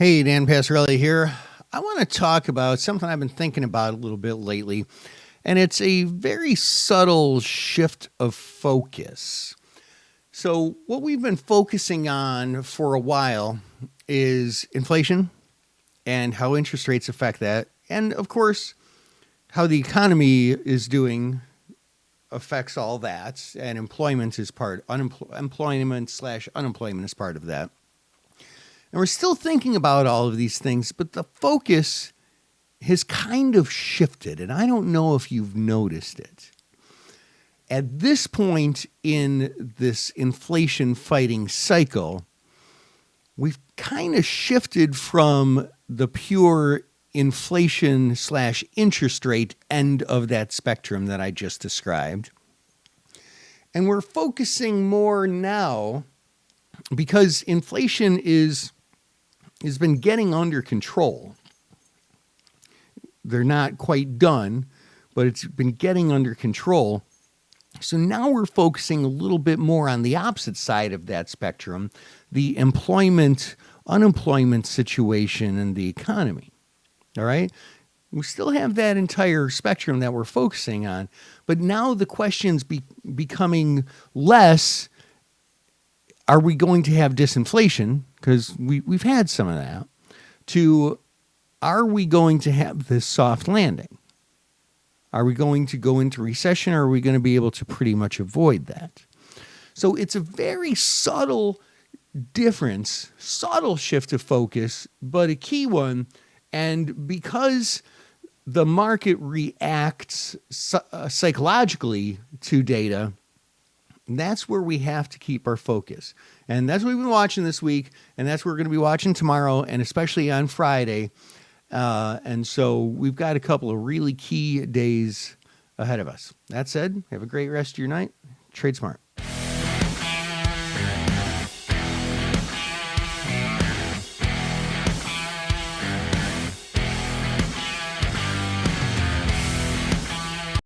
Hey, Dan Passarelli here. I want to talk about something I've been thinking about a little bit lately, and it's a very subtle shift of focus. So, what we've been focusing on for a while is inflation and how interest rates affect that, and of course, how the economy is doing affects all that, and employment is employment slash unemployment is part of that. And we're still thinking about all of these things, but the focus has kind of shifted, and I don't know if you've noticed it. At this point in this inflation fighting cycle, we've kind of shifted from the pure inflation slash interest rate end of that spectrum that I just described. And we're focusing more now because inflation has been getting under control. They're not quite done, but it's been getting under control. So now we're focusing a little bit more on the opposite side of that spectrum, the unemployment situation in the economy. All right? We still have that entire spectrum that we're focusing on, but now the question's becoming less, are we going to have disinflation? Because we've had some of that. To, are we going to have this soft landing? Are we going to go into recession, or are we going to be able to pretty much avoid that? So it's a very subtle difference, subtle shift of focus, but a key one. And because the market reacts psychologically to data, that's where we have to keep our focus. And that's what we've been watching this week, and that's what we're going to be watching tomorrow, and especially on Friday. And so we've got a couple of really key days ahead of us. That said, have a great rest of your night. Trade smart.